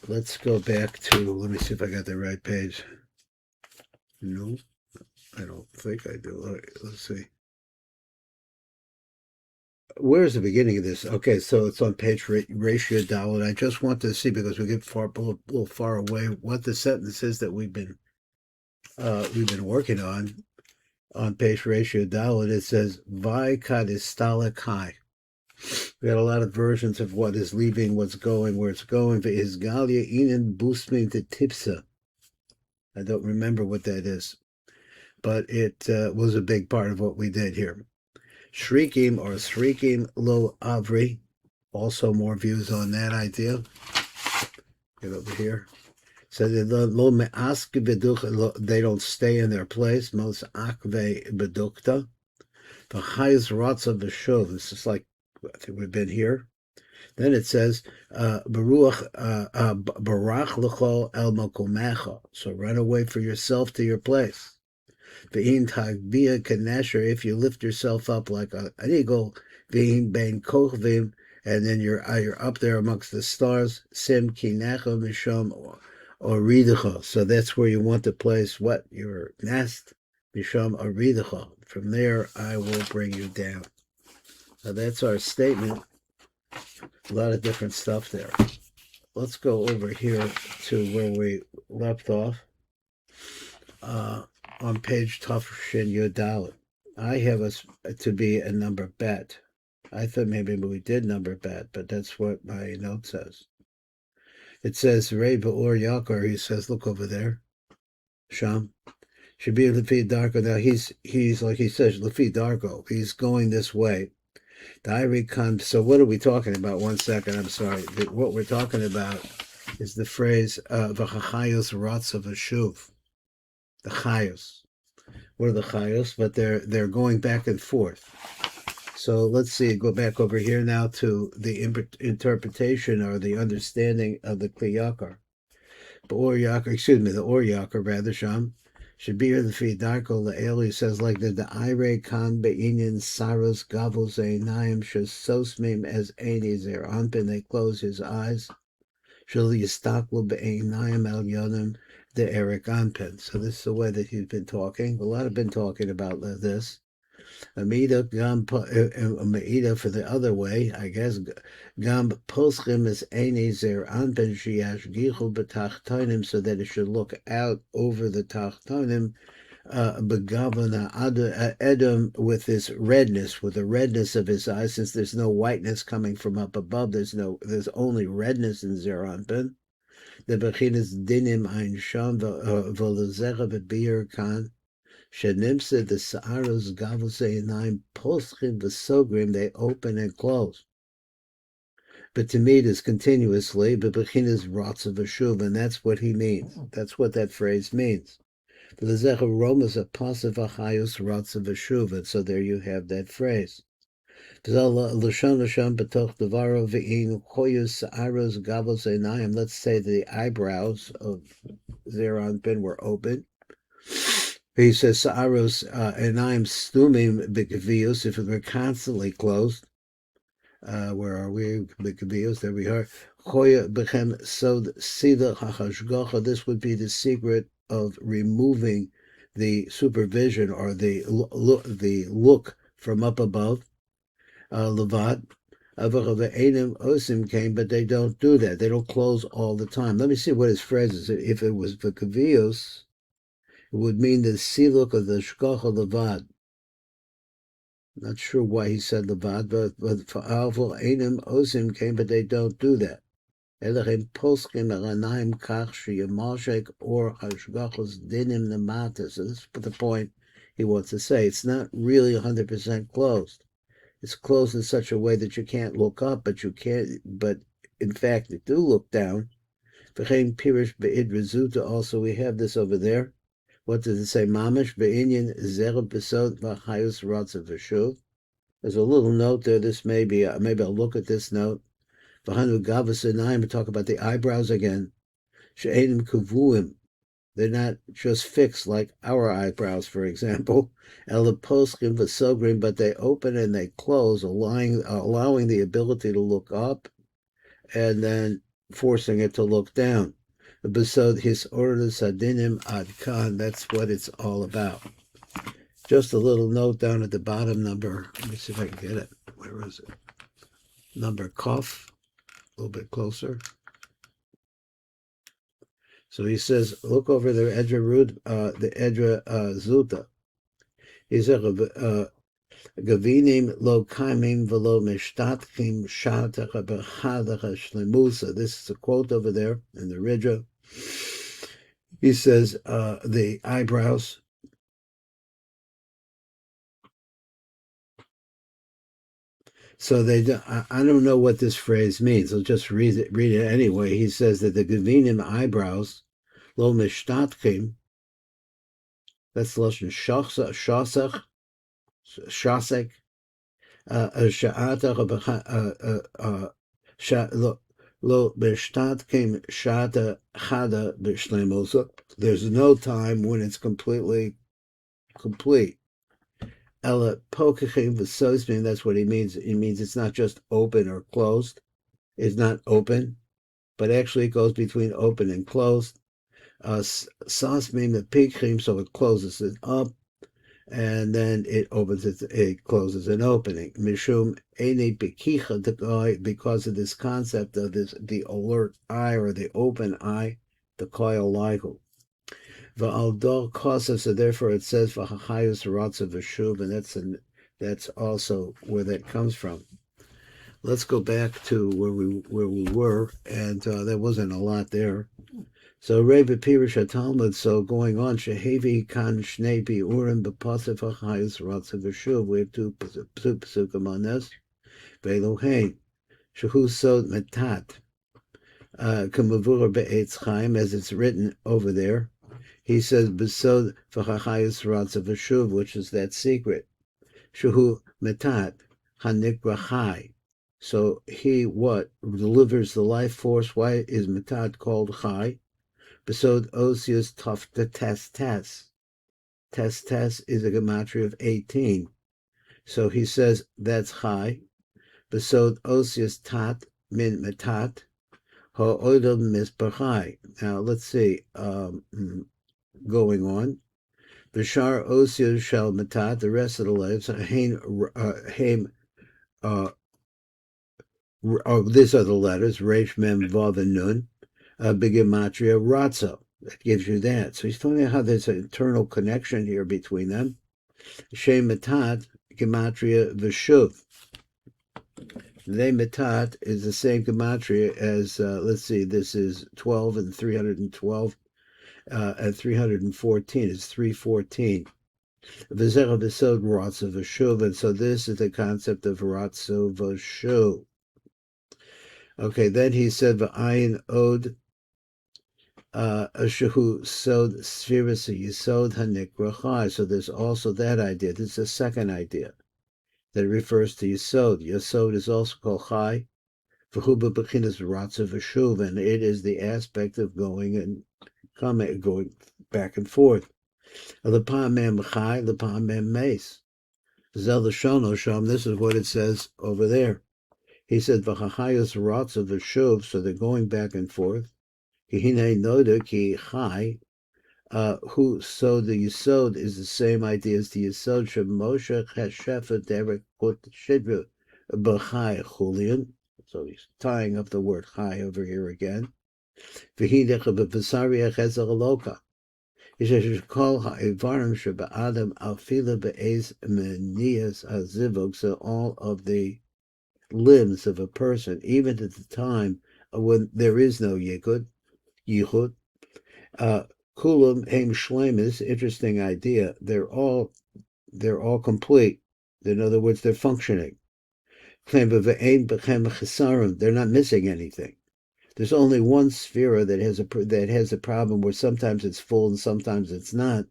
Let's go back to, let me see if I got the right page. No, I don't think I do. All right, let's see. Where's the beginning of this? Okay, so it's on page ratio down. I just want to see, because we get a little far away, what the sentence is that we've been working on page ratio down. It says "Vi kadistala kai." We got a lot of versions of what is leaving, what's going, where it's going. Is galia inen busmin to tipsa. I don't remember what that is, but it was a big part of what we did here. Shrikim or Shrikim Lo Avri. Also more views on that idea. Get over here. So they don't stay in their place. Most akve bedukta. The highest rots of the show. This is like, I think we've been here. Then it says, Barach l'chol el makomecha. So run away for yourself to your place. V'im tagbia kanesher, if you lift yourself up like an eagle, v'im bein kochvim, and then you're up there amongst the stars, sim kinecha misham oridecha. So that's where you want to place what? Your nest, misham oridecha. From there, I will bring you down. Now that's our statement. A lot of different stuff there. Let's go over here to where we left off. On page Tafshin Yodalit. I have us to be a number bet. I thought maybe we did number bet, but that's what my note says. It says Ray Ba'or Yakar. He says, look over there. Sham. Should be Lefi Darko. Now he's like he says, Lefi Darko. He's going this way. So what are we talking about? 1 second, I'm sorry. What we're talking about is the phrase V'chachayos Ratz of a Shuv. The chayos. What are the chayos? But they're going back and forth. So let's see, go back over here now to the interpretation or the understanding of the Kli Yakar. The Or Yakar rather, Sham. Shabir the Fidarko Laeli says like the Ire Khan Be'inyan Saros Gavos Einayim Shasosmim as Aini Zer Anpin, they close his eyes. Shal Yistaklu Be'einayim Al Yonim the Eric Anpin. So this is the way that he's been talking. A lot have been talking about this. Amida for the other way, I guess. Gam Poschim is Eini Zer Anpin Shiash Gichu B'Tachtonim, so that it should look out over the Tachtonim. Begavana Edom, with this redness, with the redness of his eyes, since there's no whiteness coming from up above, there's only redness in Zer Anpin. The bechinas dinim ein sham v'lezecha v'bir kan shenimsa the sa'aros gavos einayim poschim v'sogrim, they open and close. But to me it is continuously, but bechinas rotz of shuv, and that's what he means. That's what that phrase means. V'lezecha romas a pasav achayos rotz of shuv, and so there you have that phrase. Let's say the eyebrows of Zeron Ben were open. He says Sa'aros Enayim Stumim B'Kavios, if it were constantly closed. Where are we? B'Kavios, there we are. Choya B'Chem Sod Sida HaChashgacha, this would be the secret of removing the supervision or the look from up above. Levad, Osim came, but they don't do that. They don't close all the time. Let me see what his phrase is. If it was V'Kavios, it would mean the siluk of the Shkocha Levad. Not sure why he said Levad, but for Alvo Einem Osim came, but they don't do that. Elachim Poskim Elanayim Kach Sheyamashek or Hashgachos Dinim Nemata. So this is the point he wants to say. It's not really 100% closed. It's closed in such a way that you can't look up, but you can't. But in fact, you do look down. V'chein pirish be'id rezuta. Also, we have this over there. What does it say? Mamish be'inyan zera besod v'chayos ratzav v'shuv. There's a little note there. This maybe I'll look at this note. V'hanu gavas enayim. We talk about the eyebrows again. She'enim kuvuim. They're not just fixed like our eyebrows, for example. Elaposkim v'sogrim, but they open and they close, allowing the ability to look up and then forcing it to look down. Besod his orders adinim ad kan. That's what it's all about. Just a little note down at the bottom, number. Let me see if I can get it. Where is it? Number Kof. A little bit closer. So he says, look over the Edra Rud, the Edra Zuta. He said, Gavinim lo kaimim velo mishtatkim shatacha b'chadacha shlemusa. This is a quote over there in the Ridra. He says, the eyebrows. So I don't know what this phrase means. I'll just read it anyway. He says that the Gavinim eyebrows, lo mishtatkim, that's Lashon Shasach, lo b'shtatkim shata chada b'shlemusa. There's no time when it's completely complete. Ela pokachim v'sosmin. That's what he means. He means it's not just open or closed. It's not open, but actually it goes between open and closed. Sosmin the pikchim, so it closes it up, and then it opens it closes an opening. Mishum ene bekicha dekoy, because of this concept of the alert eye or the open eye, the koil likel. V'aldor kosa, so therefore it says v'hachayus ratzav v'shuv, and that's also where that comes from. Let's go back to where we were, and there wasn't a lot there. So Rabbi Pirush Talmud, so going on, Shehevi kan shnei bi'urim b'pasif ha'chayus ratzav v'shuv. We have two psukim on this. Ve'elohein shehu sod metat k'mavura be'etz chaim, as it's written over there. He says besod v'chachayus ratzav v'shuv, which is that secret. Shehu metat hanikra chai. So he what delivers the life force. Why is metat called chai? Besod osius tof the tes. Tes is a gematria of 18. So he says that's chai. Besod osius tat min metat ha'odel misbachai. Now let's see. Going on. Bishar osius shel metat. The rest of the letters. These are the letters. Resh mem vav and nun. Bigematria ratza. That gives you that. So he's telling you how there's an internal connection here between them. Shem metat, gematria v'shuv. They metat is the same gematria as, let's see, this is 12 and 312 and 314. It's 314. V'zera v'sod ratza v'shuv. And so this is the concept of ratza v'shuv. Okay, then he said v'ayin od Shehu sod spheris yisod hanikra chai. So there's also that idea. This is a second idea that refers to yisod. Yisod is also called chai. V'hu b'bechinas ratza v'shuv, and it is the aspect of going and coming, going back and forth. L'pam mem chai, l'pam mem meis. Zel l'shono sham. This is what it says over there. He said v'chachayos ratza v'shuv. So they're going back and forth. Hine noda ki chai, who so the yisod is the same idea as the yisod shemoshe cheshefa derek put shidru b'chai chulian. So he's tying up the word chai over here again. V'hidecha b'v'sari echezer aloka. He says kol ha'ivarim sheba'adam alfila be'ez menias azivog. So all of the limbs of a person, even at the time when there is no yichud, Yichud, Kulam Heim Shlemis. Interesting idea. They're all complete. In other words, they're functioning. They're not missing anything. There's only one sphere that has a problem where sometimes it's full and sometimes it's not.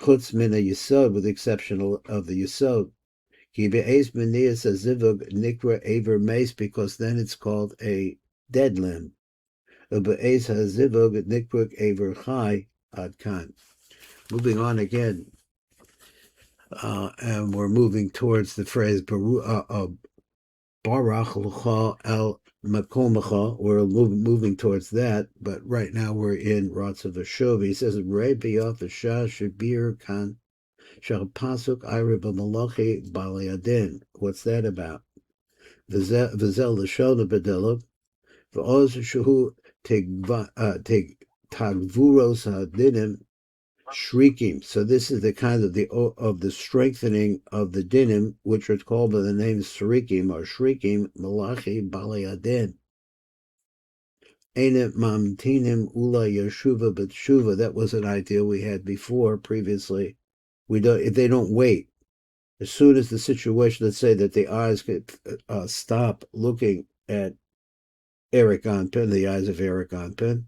Chutz min yisod, with the exception of the yisod. Ki be'ez menias azivug nikra aver mace, because then it's called a dead limb. Moving on again, and we're moving towards the phrase Baruch L'cha El Makomacha, we're moving towards that, but right now we're in Ratz of Ashuv. He says, Rabbi off the Shah Shabir Khan Shal Pasuk Ira B'Malachi Baliadin. What's that about? V'zel Lashon B'Delov V'oz Shehu Tagvuros Hadinim Shrikim. So this is the kind of the strengthening of the dinim, which are called by the name Shrikim or Shrikim Malachi Baliadin. Einet Mamtinim Ula Yeshuva B'Tshuva. That was an idea we had before previously. If they don't wait. As soon as the situation, let's say that the eyes could stop looking at Eric Anpin, the eyes of Eric Anpin,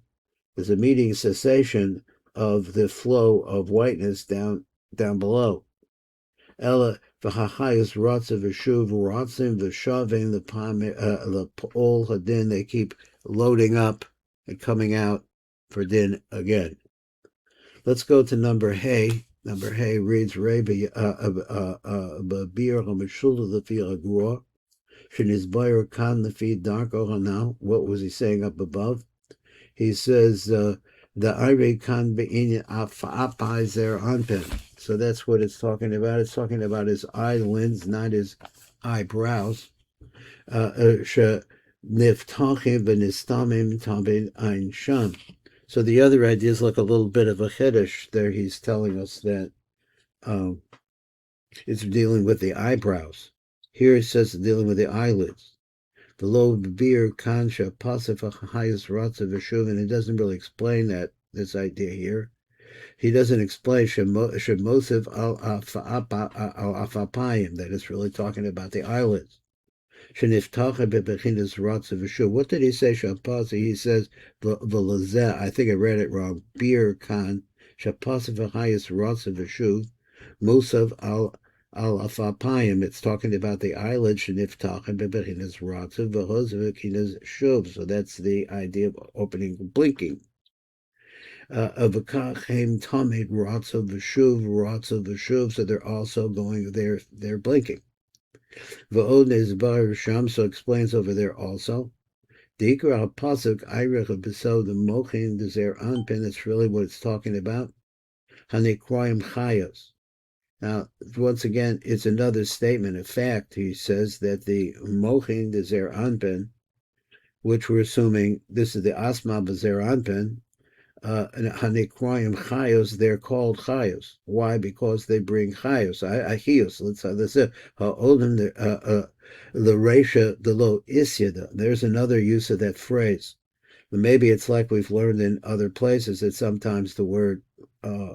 there's immediate cessation of the flow of whiteness down below. Ella v'hachayis ratzav v'shuv ratzim v'shavim the pol hadin. They keep loading up and coming out for din again. Let's go to number Hay. Number Hay reads Rabbi Babir HaMeshula Lefi Agro Shenizbayer Kan Lefi Darko Hanal. What was he saying up above? He says the Ire Kan Be'inyan Afapai Zer Anpen. So that's what it's talking about. It's talking about his eyelids, not his eyebrows. Niftachi v'nistamim tabin ein sham. So the other idea is like a little bit of a chiddush there. He's telling us that it's dealing with the eyebrows. Here it says it's dealing with the eyelids. The low beer kansha pasif hayas ratza v'shuv, and it doesn't really explain this idea here. He doesn't explain shemosiv al afapayim, that it's really talking about the eyelids. What did he say, Shapasi? He says, I think I read it wrong. Bir kan, Shapasi v'hayis ratzav v'shuv, Musav al afapayim. It's talking about the eyelid, Sheniftach bebechinas ratzav v'hoz v'kinas shuv. So that's the idea of opening, blinking. Avakachem tamid ratzav v'shuv. So they're also going, they're blinking. V'od nezbar sham, so explains over there also. The ikra pasuk ayrech b'so the mochin dezer anpin. That's really what it's talking about. Hanikroim chayos. Now, once again, it's another statement. In fact, he says that the mochin dezer anpin, which we're assuming this is the asma b'zer anpin, Hanikroim chayos, they're called chayos. Why? Because they bring chayos. Achios. Let's say ha'olim the reisha the lo isyada. There's another use of that phrase. But maybe it's like we've learned in other places that sometimes the word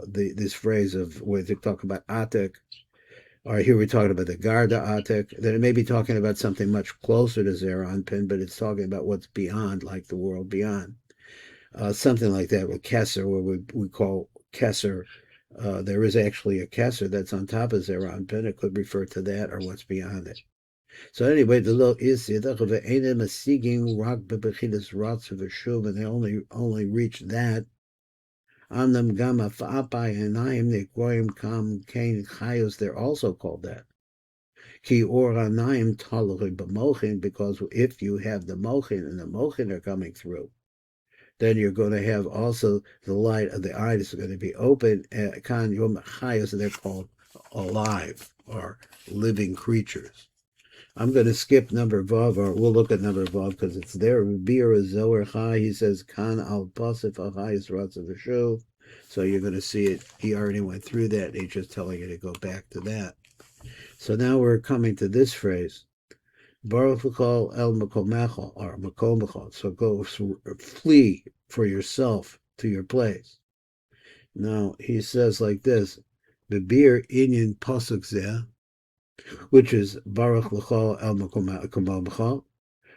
this phrase of where they talk about atek, or here we're talking about the garda atek, that it may be talking about something much closer to Zeranpin, but it's talking about what's beyond, like the world beyond. Something like that with Kesser, where we call Kesser. There is actually a Kesser that's on top of Zeranpin. It could refer to that or what's beyond it. So anyway, the lo is Einim Asiging Rock Bebechidas Rots of Shuv, and they only reach that. Amnam Gama Fa'apai Anayim Nekroim Kam Kain Chayos, they're also called that. Ki Or Anayim Talui B'mochin, because if you have the mochin and the mochin are coming through, then you're going to have also the light of the eye is going to be open. Kan Yom Chayos, they're called alive or living creatures. I'm going to skip number Vav, or we'll look at number Vav because it's there. Bir Zohar Chai, he says, Kan al Pasif Achayis Ratzav V'shuv. So you're going to see it. He already went through that, and he's just telling you to go back to that. So now we're coming to this phrase. Baruch L'chol el Makomecha, or Makomecha. So go flee for yourself to your place. Now, he says like this, Bebir Inyan Pasuk Zeh, which is Baruch L'chol el Makomecha,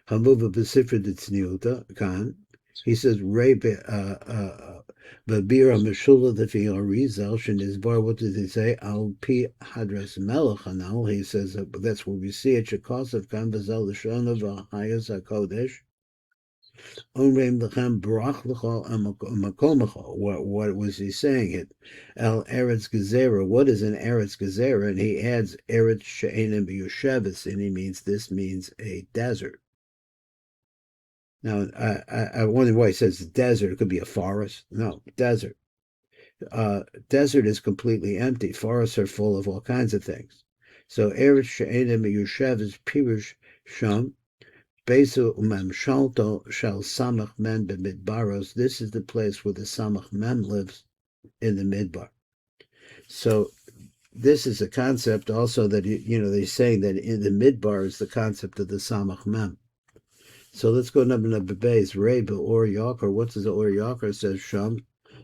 Hamuva B'Sifra D'Tzniuta, Kan. He says, Rabbi Babira Meshula the Arizal Shenizbar. What does he say? Al Pi Hadras Melech Hanal. He says that's what we see at Shekosov Kan Bazel Lashon of Hayas HaKodesh. Omreim Lechem Barach L'chol Makomecha. What was he saying? It El Eretz Gezerah. What is an Eretz Gezerah? And he adds Eretz She'enim B'Yoshevis, and this means a desert. Now, I wonder why he says desert. It could be a forest. No, desert. Desert is completely empty. Forests are full of all kinds of things. So Eretz she'enem yushev is pirush sham. Besu umemshalto shall samach men b'midbaros. This is the place where the samach mem lives in the midbar. So this is a concept also that, they're saying that in the midbar is the concept of the samach mem. So let's go number base. Rabbi or Yochai. What does the or Yochai says? Sham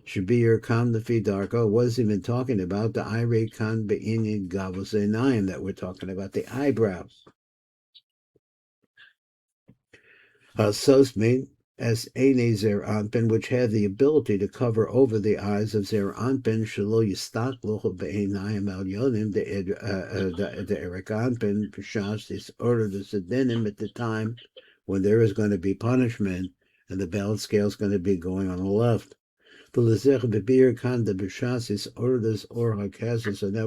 should be your kan lefi darko. What is he even talking about? The ire kan be'inyan gavos einayim that we're talking about. The eyebrows. Sos mean as eine zer anpin, which have the ability to cover over the eyes of zer anpin. Shelo yistakloch be'einayim al yonim the erik anpin b'shas is ordered to sedenim at the time when there is going to be punishment, and the balance scale is going to be going on the left. So now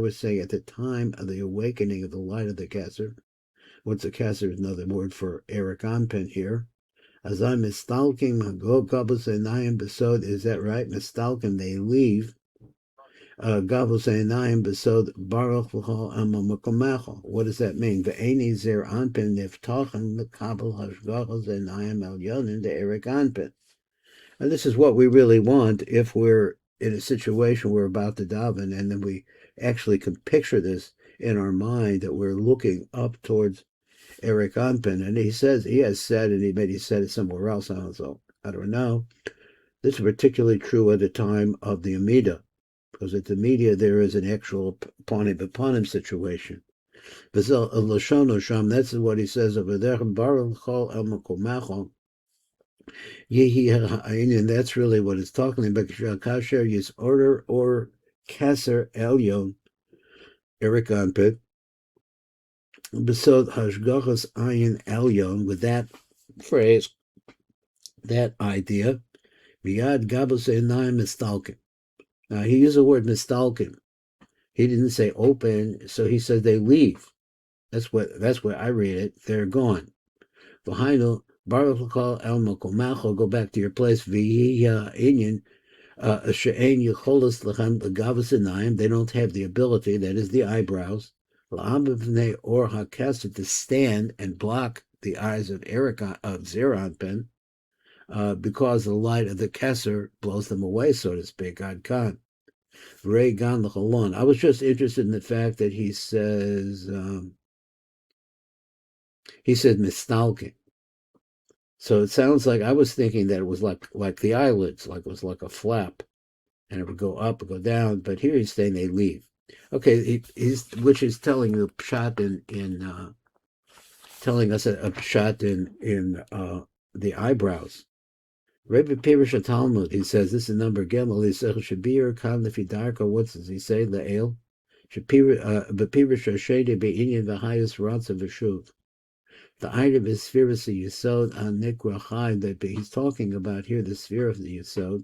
we're saying at the time of the awakening of the light of the Kesser, what's the Kesser is another word for Eric Anpin here. As I'm mistalking, go gabus enayim besod, is that right? Mistalking, they leave. Gavos einayim besod baruch v'chol amamukomecho. What does that mean? Ve'eni zer anpin niftachen mekabel hashgachos einayim el yonin de Eric Anpin. And this is what we really want if we're in a situation we're about to daven, and then we actually can picture this in our mind that we're looking up towards Eric Anpin. And he says, he has said, and he said it somewhere else, I don't know. This is particularly true at the time of the Amida, because at the media there is an actual panim b'panim situation. That's what he says over there. And that's really what it's talking about. Kasher is order or Kasser Elyon, Eric Anpit. Besod Hashgachas Ayin Elyon, with that phrase, that idea, Miyad Gabos Einayim Mistalkin. Now, he used the word mistalkin. He didn't say open, so he said they leave. That's what I read it. They're gone. V'hainu baruch l'kol el makomacho. Go back to your place. V'yiya inyan she'en yicholas lechem l'gavos einayim. They don't have the ability. That is the eyebrows. L'am b'nei or hakesed, to stand and block the eyes of Zeranpin, because the light of the Kesser blows them away, so to speak. Ad kan. Ray gan l'chalon. I was just interested in the fact that he says mistalking. So it sounds like I was thinking that it was like the eyelids, like it was like a flap, and it would go up and go down. But here he's saying they leave. Okay, which is telling the pshat telling us a pshat in the eyebrows. Rabbi Pirush Talmud, he says, this is number Gemel, he says, Shabir Kan Lefidarko, what does he say? Le'el? Bepirush Hashedi Be'inyan the highest rots of Veshuv. The item is sphere of the Yisod on Nikra Chai, that he's talking about here, the sphere of the Yisod,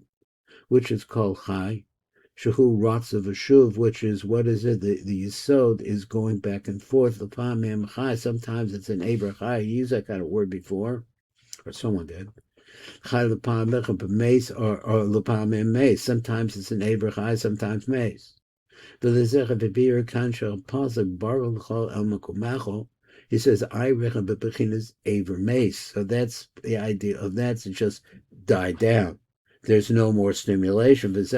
which is called Chai. Shahu rots of Veshuv, which is, what is it? The Yisod is going back and forth. The Pamim Chai, sometimes it's an Abra Chai. He used that kind of word before, or someone did. Chai mace, or lepamim mace. Sometimes it's an Abra Chai, sometimes mace. He says, I reckon bebechinas aver mace. So that's the idea of that, to just die down. There's no more stimulation. That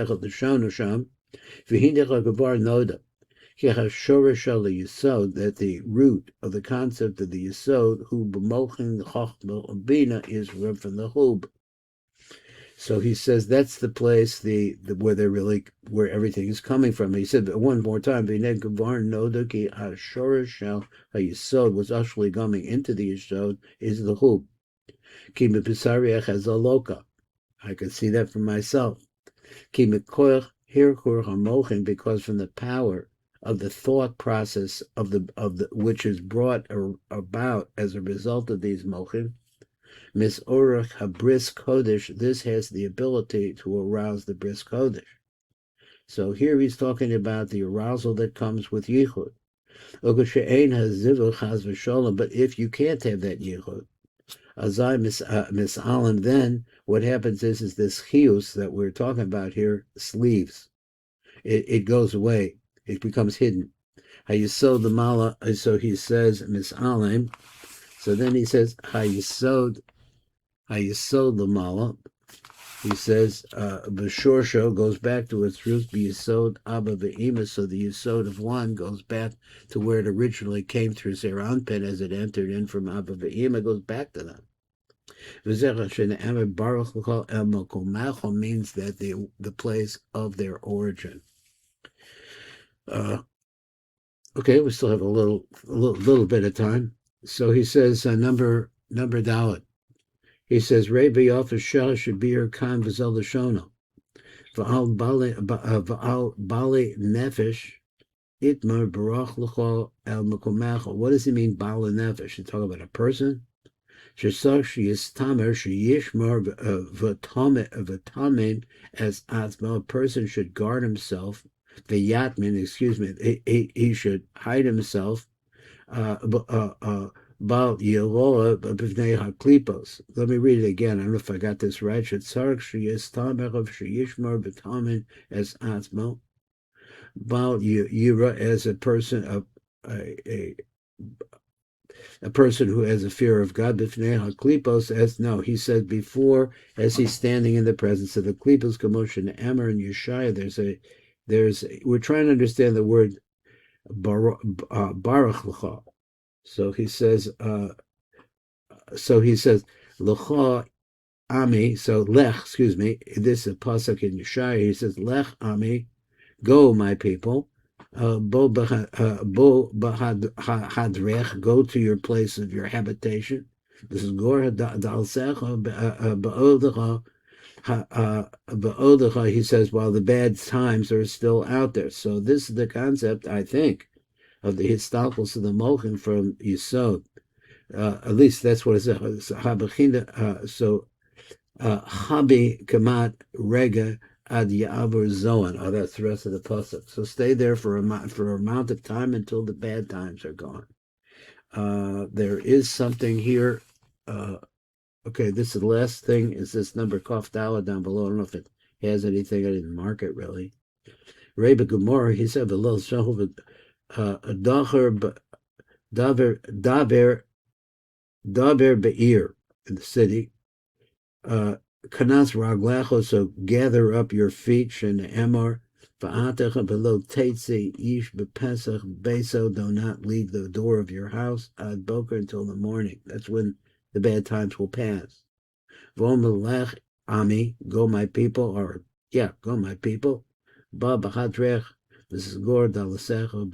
the root of the concept of the Yisod, who b'mochin chochma bina, is from the hub. So he says that's the place where they're really, where everything is coming from. He said one more time, Yisod was actually coming into the Yisod is the hub. Ki mepesariach has a loka. I can see that for myself. Ki mekoich hirkur hamochin, because from the power of the thought process of the which is brought about as a result of these mochin. Mis Orach HaBris Kodesh, this has the ability to arouse the Bris Kodesh. So here he's talking about the arousal that comes with Yichud. But if you can't have that Yichud, Azai misalim. Then what happens is this chius that we're talking about here, sleeves. It goes away. It becomes hidden. Hayisod the mala. So he says misalim. So then he says hayisod the mala. He says b'shorsho goes back to its roots. B'yisod abba be'ima. So the yisod of one goes back to where it originally came through Zeranpin as it entered in from abba be'ima. Goes back to them. Means that the place of their origin. Okay, we still have a little bit of time. So he says number Dalit. He says Rabbi Office Shah Shabir Khan Vazel Lashono Va'al Bali Nefesh Itmar Barach L'chol El Mekomecha. What does he mean Bali Nefesh? You talk about a person. Shesach Sheyistamer Sheyishmar V'Tamin as Atma. A person should guard himself. V'Yatmin, excuse me, he should hide himself. Bal Yeloa B'Vnei HaKlipos. Let me read it again. I don't know if I got this right. Shetzarek Sheyistamer of Sheyishmar V'Tamin as Atma. Bal Yira as a person of a person who has a fear of God, b'fnei haklipos, as no, he said before, as he's standing in the presence of the klipos, commotion, Amar and Yochai. We're trying to understand the word baruch l'cha. So he says l'cha ami. So lech, excuse me. This is a pasuk in Yochai. He says lech ami, go my people. Bo bahadrech, go to your place of your habitation. This is gor dalsecha ba'odecha. He says, while the bad times are still out there. So this is the concept, I think, of the histalkos of the Molchin from Yisod. At least that's what it says. So habi kamat rega ad ya'avur zoan. Oh, that's the rest of the pasuk. So stay there for a amount of time until the bad times are gone. There is something here. Okay, this is the last thing. Is this number Kaf Dala down below? I don't know if it has anything. I didn't mark it really. Rabbi Gemara, he said, "Below Shahov daber be'ir, in the city. Kanas raglecho, so gather up your feet, shen emor, va'atecha below teitze ish bepesach beso, do not leave the door of your house ad boker until the morning. That's when the bad times will pass. V'omelech ami, go my people, go my people. Ba b'chadrech, this is gor dalasecha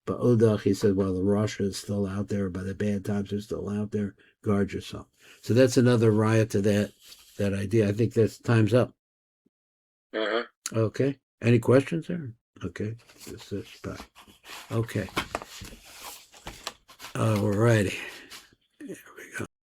ba'odach. He said, while the Rasha is still out there, by the bad times are still out there, guard yourself. So that's another riot to that idea. I think that's time's up. Uh-huh. Okay. Any questions there? Okay. This is bye. Okay. All righty.